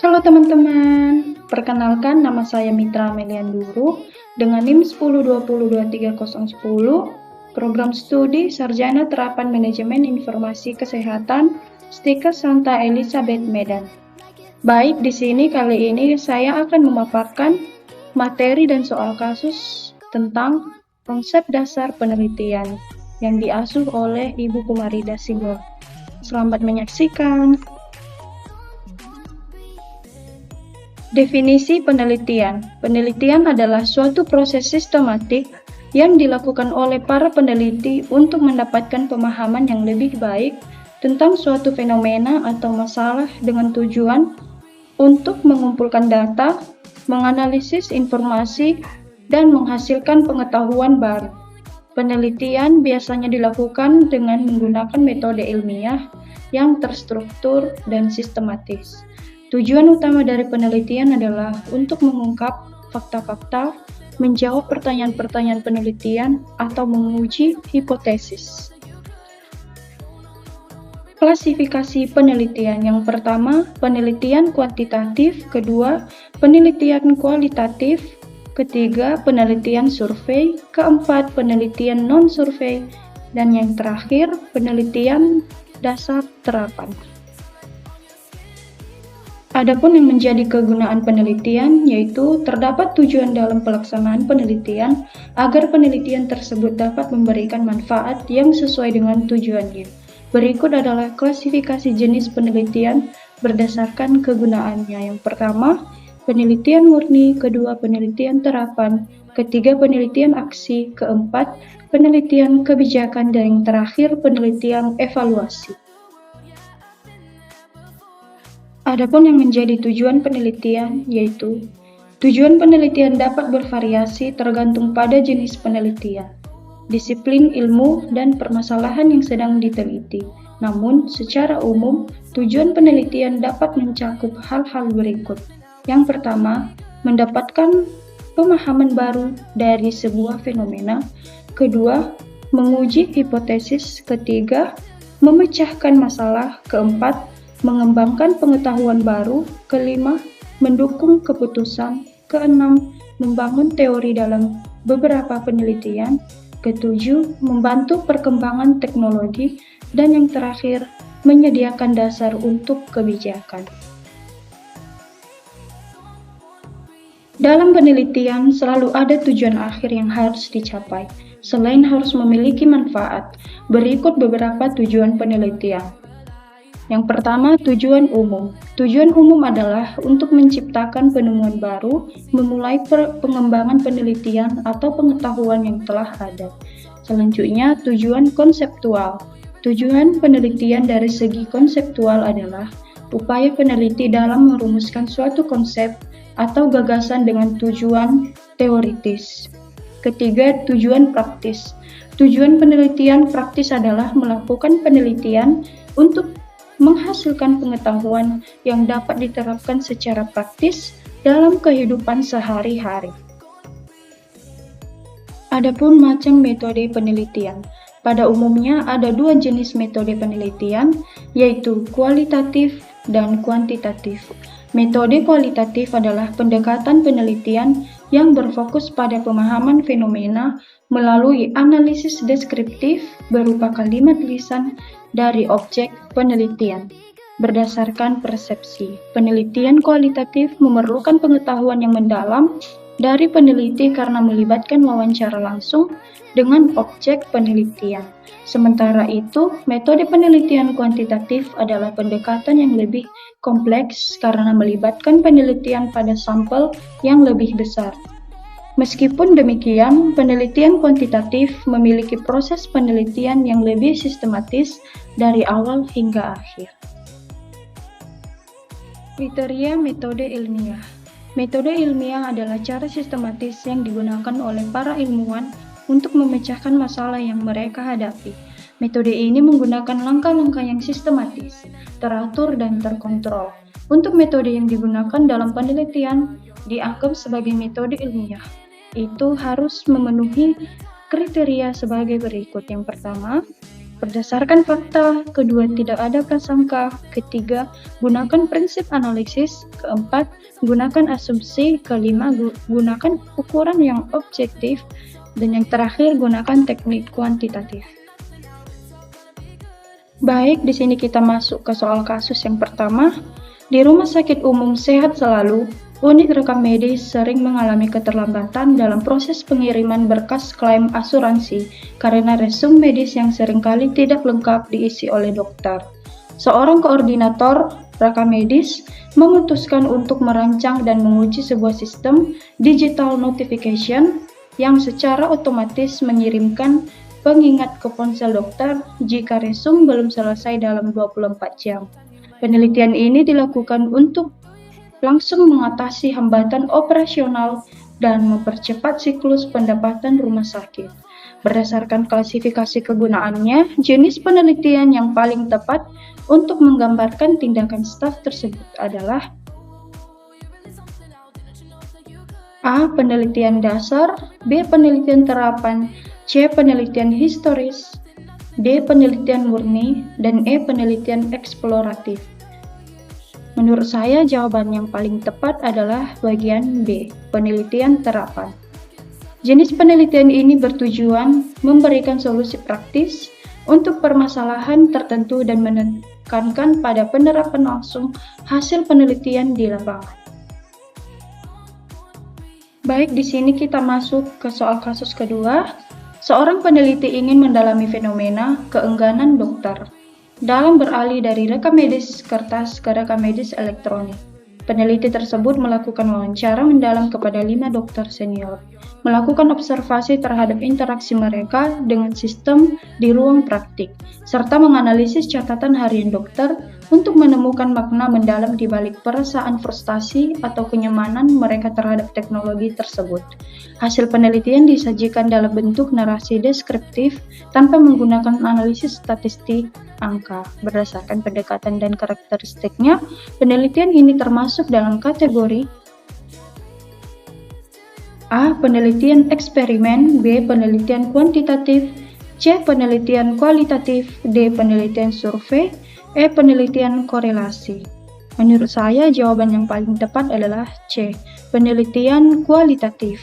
Halo teman-teman, perkenalkan nama saya Mitra Melianduru dengan NIM 10202310, Program Studi Sarjana Terapan Manajemen Informasi Kesehatan, Stikes Santa Elizabeth Medan. Baik, di sini kali ini saya akan memaparkan materi dan soal kasus tentang konsep dasar penelitian yang diasuh oleh Ibu Kumarida Sigor. Selamat menyaksikan. Definisi penelitian. Penelitian adalah suatu proses sistematik yang dilakukan oleh para peneliti untuk mendapatkan pemahaman yang lebih baik tentang suatu fenomena atau masalah dengan tujuan untuk mengumpulkan data, menganalisis informasi, dan menghasilkan pengetahuan baru. Penelitian biasanya dilakukan dengan menggunakan metode ilmiah yang terstruktur dan sistematis. Tujuan utama dari penelitian adalah untuk mengungkap fakta-fakta, menjawab pertanyaan-pertanyaan penelitian, atau menguji hipotesis. Klasifikasi penelitian. Yang pertama, penelitian kuantitatif. Kedua, penelitian kualitatif. Ketiga, penelitian survei. Keempat, penelitian non-survei. Dan yang terakhir, penelitian dasar terapan. Adapun yang menjadi kegunaan penelitian, yaitu terdapat tujuan dalam pelaksanaan penelitian agar penelitian tersebut dapat memberikan manfaat yang sesuai dengan tujuannya. Berikut adalah klasifikasi jenis penelitian berdasarkan kegunaannya. Yang pertama, penelitian murni. Kedua, penelitian terapan. Ketiga, penelitian aksi. Keempat, penelitian kebijakan. Dan yang terakhir, penelitian evaluasi. Adapun yang menjadi tujuan penelitian, yaitu tujuan penelitian dapat bervariasi tergantung pada jenis penelitian, disiplin ilmu, dan permasalahan yang sedang diteliti. Namun, secara umum, tujuan penelitian dapat mencakup hal-hal berikut. Yang pertama, mendapatkan pemahaman baru dari sebuah fenomena. Kedua, menguji hipotesis. Ketiga, memecahkan masalah. Keempat, mengembangkan pengetahuan baru. Kelima, mendukung keputusan. Keenam, membangun teori dalam beberapa penelitian. Ketujuh, membantu perkembangan teknologi. Dan yang terakhir, menyediakan dasar untuk kebijakan. Dalam penelitian, selalu ada tujuan akhir yang harus dicapai. Selain harus memiliki manfaat, berikut beberapa tujuan penelitian. Yang pertama, tujuan umum. Tujuan umum adalah untuk menciptakan penemuan baru, memulai pengembangan penelitian atau pengetahuan yang telah ada. Selanjutnya, tujuan konseptual. Tujuan penelitian dari segi konseptual adalah upaya peneliti dalam merumuskan suatu konsep atau gagasan dengan tujuan teoritis. Ketiga, tujuan praktis. Tujuan penelitian praktis adalah melakukan penelitian untuk menghasilkan pengetahuan yang dapat diterapkan secara praktis dalam kehidupan sehari-hari. Adapun macam metode penelitian. Pada umumnya ada dua jenis metode penelitian, yaitu kualitatif dan kuantitatif. Metode kualitatif adalah pendekatan penelitian yang berfokus pada pemahaman fenomena melalui analisis deskriptif berupa kalimat lisan dari objek penelitian berdasarkan persepsi. Penelitian kualitatif memerlukan pengetahuan yang mendalam dari peneliti karena melibatkan wawancara langsung dengan objek penelitian. Sementara itu, metode penelitian kuantitatif adalah pendekatan yang lebih kompleks karena melibatkan penelitian pada sampel yang lebih besar. Meskipun demikian, penelitian kuantitatif memiliki proses penelitian yang lebih sistematis dari awal hingga akhir. Kriteria metode ilmiah. Metode ilmiah adalah cara sistematis yang digunakan oleh para ilmuwan untuk memecahkan masalah yang mereka hadapi. Metode ini menggunakan langkah-langkah yang sistematis, teratur, dan terkontrol. Untuk metode yang digunakan dalam penelitian dianggap sebagai metode ilmiah, itu harus memenuhi kriteria sebagai berikut. Yang pertama, berdasarkan fakta. Kedua, tidak ada prasangka. Ketiga, gunakan prinsip analisis. Keempat, gunakan asumsi. Kelima, gunakan ukuran yang objektif. Dan yang terakhir, gunakan teknik kuantitatif. Baik, di sini kita masuk ke soal kasus yang pertama. Di Rumah Sakit Umum Sehat Selalu, unit rekam medis sering mengalami keterlambatan dalam proses pengiriman berkas klaim asuransi karena resum medis yang seringkali tidak lengkap diisi oleh dokter. Seorang koordinator rekam medis memutuskan untuk merancang dan menguji sebuah sistem digital notification yang secara otomatis mengirimkan pengingat ke ponsel dokter jika resum belum selesai dalam 24 jam. Penelitian ini dilakukan untuk langsung mengatasi hambatan operasional dan mempercepat siklus pendapatan rumah sakit. Berdasarkan klasifikasi kegunaannya, jenis penelitian yang paling tepat untuk menggambarkan tindakan staf tersebut adalah A. Penelitian dasar, B. Penelitian terapan, C. Penelitian historis, D. Penelitian murni, dan E. Penelitian eksploratif. Menurut saya, jawaban yang paling tepat adalah bagian B, penelitian terapan. Jenis penelitian ini bertujuan memberikan solusi praktis untuk permasalahan tertentu dan menekankan pada penerapan langsung hasil penelitian di lapangan. Baik, di sini kita masuk ke soal kasus kedua. Seorang peneliti ingin mendalami fenomena keengganan dokter dalam beralih dari rekam medis kertas ke rekam medis elektronik. Peneliti tersebut melakukan wawancara mendalam kepada 5 dokter senior, melakukan observasi terhadap interaksi mereka dengan sistem di ruang praktik, serta menganalisis catatan harian dokter untuk menemukan makna mendalam di balik perasaan frustasi atau kenyamanan mereka terhadap teknologi tersebut. Hasil penelitian disajikan dalam bentuk narasi deskriptif tanpa menggunakan analisis statistik angka. Berdasarkan pendekatan dan karakteristiknya, penelitian ini termasuk dalam kategori A. Penelitian eksperimen, B. Penelitian kuantitatif, C. Penelitian kualitatif, D. Penelitian survei, E. Penelitian korelasi. Menurut saya, jawaban yang paling tepat adalah C. Penelitian kualitatif.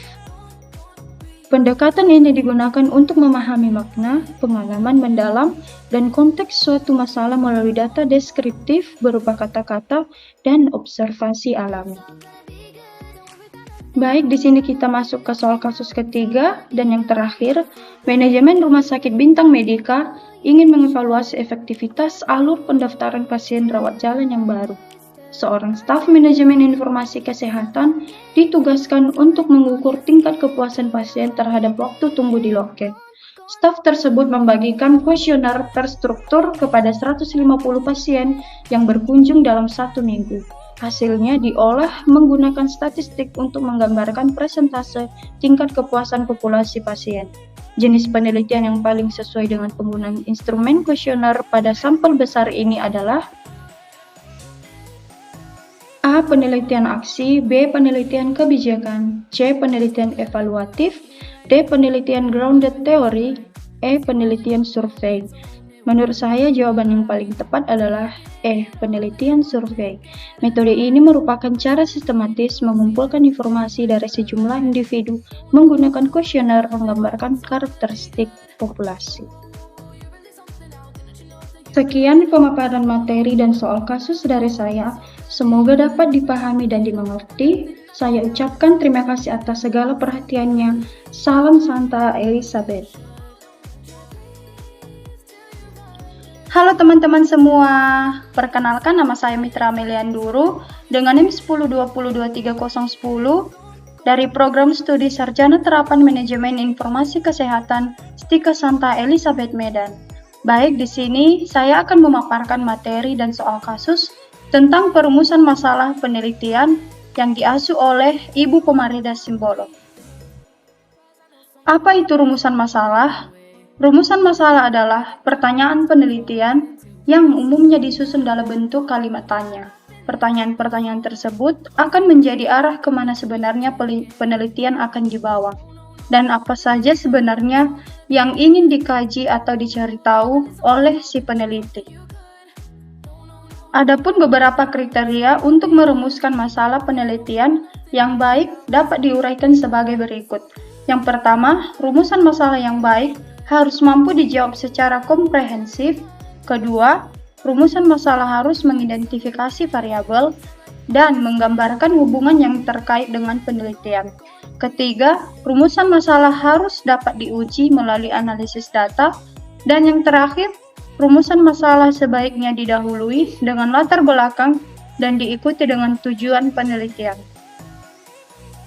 Pendekatan ini digunakan untuk memahami makna, pengalaman mendalam, dan konteks suatu masalah melalui data deskriptif berupa kata-kata dan observasi alami. Baik, di sini kita masuk ke soal kasus ketiga dan yang terakhir. Manajemen Rumah Sakit Bintang Medika ingin mengevaluasi efektivitas alur pendaftaran pasien rawat jalan yang baru. Seorang staf manajemen informasi kesehatan ditugaskan untuk mengukur tingkat kepuasan pasien terhadap waktu tunggu di loket. Staf tersebut membagikan kuesioner terstruktur kepada 150 pasien yang berkunjung dalam 1 minggu. Hasilnya diolah menggunakan statistik untuk menggambarkan persentase tingkat kepuasan populasi pasien. Jenis penelitian yang paling sesuai dengan penggunaan instrumen kuesioner pada sampel besar ini adalah A. Penelitian aksi, B. Penelitian kebijakan, C. Penelitian evaluatif, D. Penelitian grounded theory, E. Penelitian survei. Menurut saya, jawaban yang paling tepat adalah E. Penelitian survei. Metode ini merupakan cara sistematis mengumpulkan informasi dari sejumlah individu menggunakan kuesioner menggambarkan karakteristik populasi. Sekian pemaparan materi dan soal kasus dari saya. Semoga dapat dipahami dan dimengerti. Saya ucapkan terima kasih atas segala perhatiannya. Salam Santa Elizabeth. Halo teman-teman semua, perkenalkan nama saya Mitra Melianduru dengan NIM 10202310 dari Program Studi Sarjana Terapan Manajemen Informasi Kesehatan STIKA Santa Elizabeth Medan. Baik, di sini saya akan memaparkan materi dan soal kasus tentang perumusan masalah penelitian yang diasuh oleh Ibu Komarida Simbolo. Apa itu rumusan masalah? Rumusan masalah adalah pertanyaan penelitian yang umumnya disusun dalam bentuk kalimat tanya. Pertanyaan-pertanyaan tersebut akan menjadi arah kemana sebenarnya penelitian akan dibawa. dan apa saja sebenarnya yang ingin dikaji atau dicari tahu oleh si peneliti. Adapun beberapa kriteria untuk merumuskan masalah penelitian yang baik dapat diuraikan sebagai berikut. Yang pertama, rumusan masalah yang baik harus mampu dijawab secara komprehensif. Kedua, rumusan masalah harus mengidentifikasi variabel dan menggambarkan hubungan yang terkait dengan penelitian. Ketiga, rumusan masalah harus dapat diuji melalui analisis data. Dan yang terakhir, rumusan masalah sebaiknya didahului dengan latar belakang dan diikuti dengan tujuan penelitian.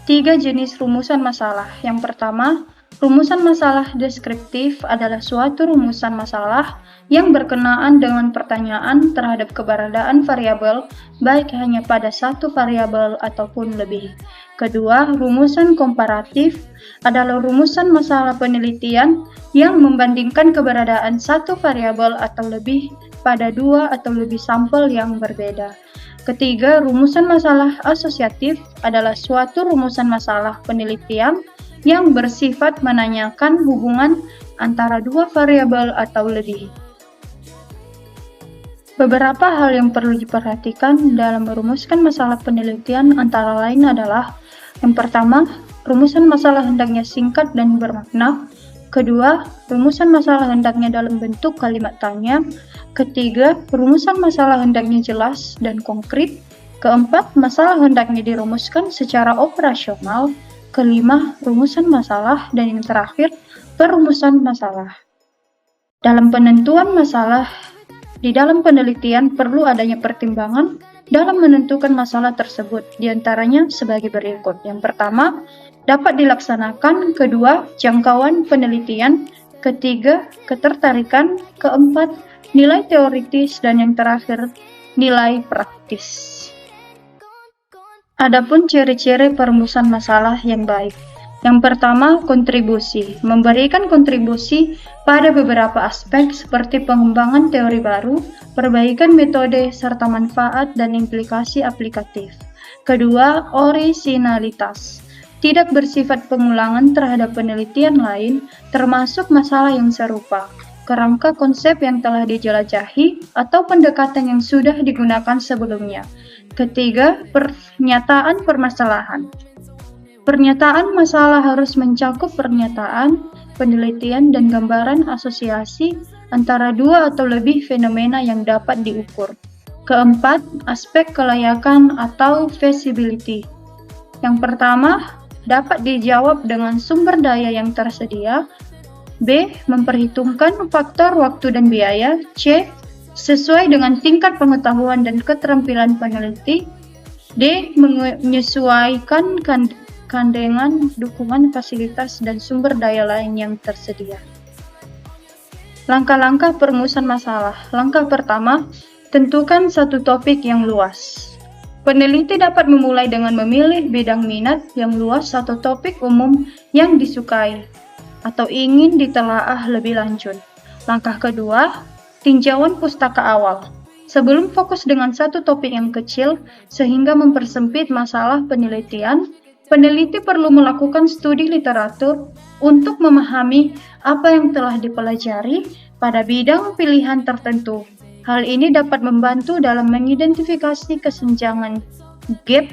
3 jenis rumusan masalah. Yang pertama, rumusan masalah deskriptif adalah suatu rumusan masalah yang berkenaan dengan pertanyaan terhadap keberadaan variabel, baik hanya pada satu variabel ataupun lebih. Kedua, rumusan komparatif adalah rumusan masalah penelitian yang membandingkan keberadaan satu variabel atau lebih pada dua atau lebih sampel yang berbeda. Ketiga, rumusan masalah asosiatif adalah suatu rumusan masalah penelitian yang bersifat menanyakan hubungan antara dua variabel atau lebih. Beberapa hal yang perlu diperhatikan dalam merumuskan masalah penelitian antara lain adalah: yang pertama, rumusan masalah hendaknya singkat dan bermakna. Kedua, rumusan masalah hendaknya dalam bentuk kalimat tanya. Ketiga, rumusan masalah hendaknya jelas dan konkret. Keempat, masalah hendaknya dirumuskan secara operasional. Kelima, rumusan masalah. Dan yang terakhir, perumusan masalah. Dalam penentuan masalah, di dalam penelitian perlu adanya pertimbangan dalam menentukan masalah tersebut, diantaranya sebagai berikut. Yang pertama, dapat dilaksanakan. Kedua, jangkauan penelitian. Ketiga, ketertarikan. Keempat, nilai teoritis. Dan yang terakhir, nilai praktis. Adapun ciri-ciri perumusan masalah yang baik. Yang pertama, kontribusi. Memberikan kontribusi pada beberapa aspek seperti pengembangan teori baru, perbaikan metode, serta manfaat dan implikasi aplikatif. Kedua, orisinalitas. Tidak bersifat pengulangan terhadap penelitian lain, termasuk masalah yang serupa, kerangka konsep yang telah dijelajahi, atau pendekatan yang sudah digunakan sebelumnya. Ketiga, pernyataan permasalahan. Pernyataan masalah harus mencakup pernyataan, penelitian, dan gambaran asosiasi antara dua atau lebih fenomena yang dapat diukur. Keempat, aspek kelayakan atau feasibility. Yang pertama, dapat dijawab dengan sumber daya yang tersedia. B. Memperhitungkan faktor waktu dan biaya. C. Sesuai dengan tingkat pengetahuan dan keterampilan peneliti. D. Menyesuaikan dengan dukungan fasilitas dan sumber daya lain yang tersedia. Langkah-langkah perumusan masalah. Langkah pertama, tentukan satu topik yang luas. Peneliti dapat memulai dengan memilih bidang minat yang luas atau topik umum yang disukai atau ingin ditelaah lebih lanjut. Langkah kedua, tinjauan pustaka awal. Sebelum fokus dengan satu topik yang kecil sehingga mempersempit masalah penelitian, peneliti perlu melakukan studi literatur untuk memahami apa yang telah dipelajari pada bidang pilihan tertentu. Hal ini dapat membantu dalam mengidentifikasi kesenjangan, gap,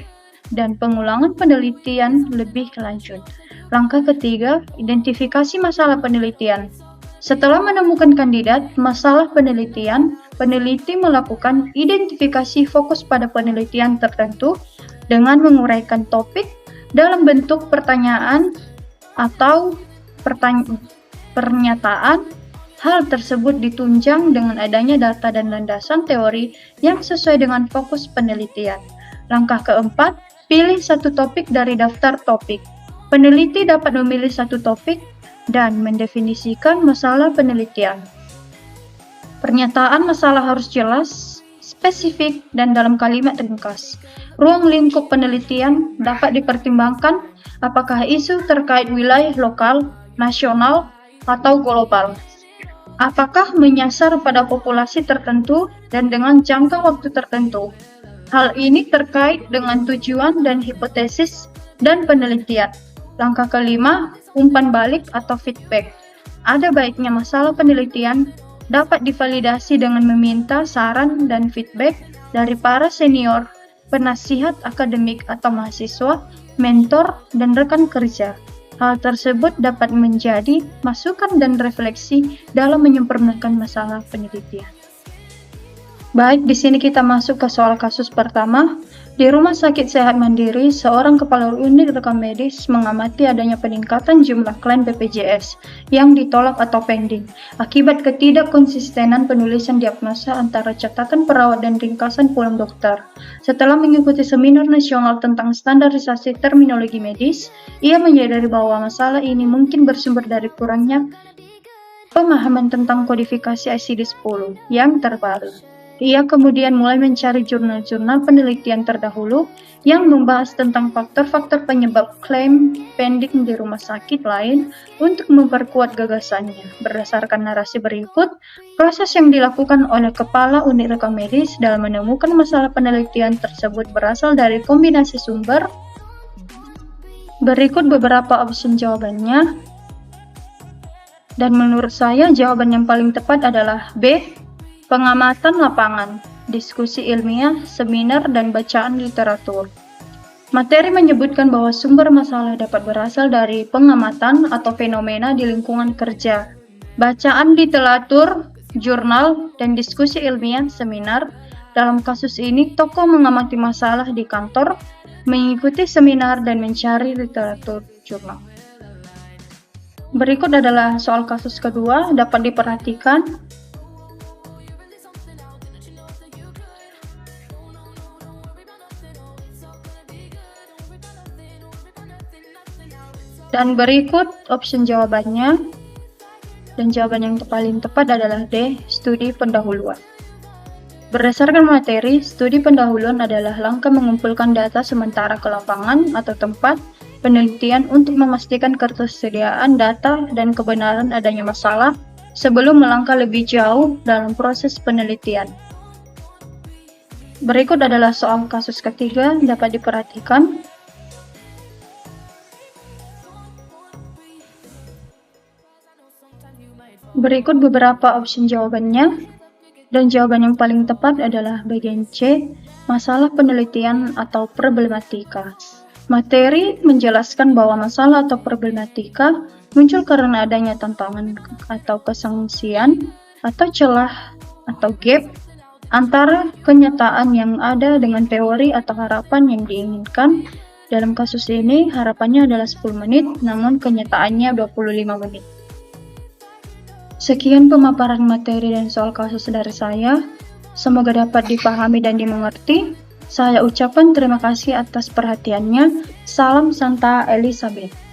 dan pengulangan penelitian lebih lanjut. Langkah ketiga, identifikasi masalah penelitian. Setelah menemukan kandidat masalah penelitian, peneliti melakukan identifikasi fokus pada penelitian tertentu dengan menguraikan topik dalam bentuk pertanyaan atau pernyataan. Hal tersebut ditunjang dengan adanya data dan landasan teori yang sesuai dengan fokus penelitian. Langkah keempat, pilih satu topik dari daftar topik. Peneliti dapat memilih satu topik dan mendefinisikan masalah penelitian. Pernyataan masalah harus jelas, spesifik, dan dalam kalimat ringkas. Ruang lingkup penelitian dapat dipertimbangkan apakah isu terkait wilayah lokal, nasional, atau global. Apakah menyasar pada populasi tertentu dan dengan jangka waktu tertentu. Hal ini terkait dengan tujuan dan hipotesis dan penelitian. Langkah kelima, umpan balik atau feedback. Ada baiknya masalah penelitian dapat divalidasi dengan meminta saran dan feedback dari para senior, penasihat akademik atau mahasiswa, mentor, dan rekan kerja. Hal tersebut dapat menjadi masukan dan refleksi dalam menyempurnakan masalah penelitian. Baik, di sini kita masuk ke soal kasus pertama. Di Rumah Sakit Sehat Mandiri, seorang kepala unit rekam medis mengamati adanya peningkatan jumlah klaim BPJS yang ditolak atau pending akibat ketidakkonsistenan penulisan diagnosa antara catatan perawat dan ringkasan pulang dokter. Setelah mengikuti seminar nasional tentang standarisasi terminologi medis, ia menyadari bahwa masalah ini mungkin bersumber dari kurangnya pemahaman tentang kodifikasi ICD-10 yang terbaru. Ia kemudian mulai mencari jurnal-jurnal penelitian terdahulu yang membahas tentang faktor-faktor penyebab klaim pending di rumah sakit lain untuk memperkuat gagasannya. Berdasarkan narasi berikut, proses yang dilakukan oleh kepala unit rekam medis dalam menemukan masalah penelitian tersebut berasal dari kombinasi sumber. Berikut beberapa opsi jawabannya. Dan menurut saya jawaban yang paling tepat adalah B. Pengamatan lapangan, diskusi ilmiah, seminar, dan bacaan literatur. Materi menyebutkan bahwa sumber masalah dapat berasal dari pengamatan atau fenomena di lingkungan kerja, bacaan literatur, jurnal, dan diskusi ilmiah, seminar. Dalam kasus ini, tokoh mengamati masalah di kantor, mengikuti seminar, dan mencari literatur jurnal. Berikut adalah soal kasus kedua, dapat diperhatikan. Dan berikut opsi jawabannya. Dan jawaban yang paling tepat adalah D. Studi pendahuluan. Berdasarkan materi, studi pendahuluan adalah langkah mengumpulkan data sementara ke lapangan atau tempat penelitian untuk memastikan ketersediaan data dan kebenaran adanya masalah sebelum melangkah lebih jauh dalam proses penelitian. Berikut adalah soal kasus ketiga, dapat diperhatikan. Berikut beberapa opsi jawabannya, dan jawaban yang paling tepat adalah bagian C, masalah penelitian atau problematika. Materi menjelaskan bahwa masalah atau problematika muncul karena adanya tantangan atau kesangsian atau celah atau gap antara kenyataan yang ada dengan teori atau harapan yang diinginkan. Dalam kasus ini harapannya adalah 10 menit, namun kenyataannya 25 menit. Sekian pemaparan materi dan soal kasus dari saya. Semoga dapat dipahami dan dimengerti. Saya ucapkan terima kasih atas perhatiannya. Salam Santa Elizabeth.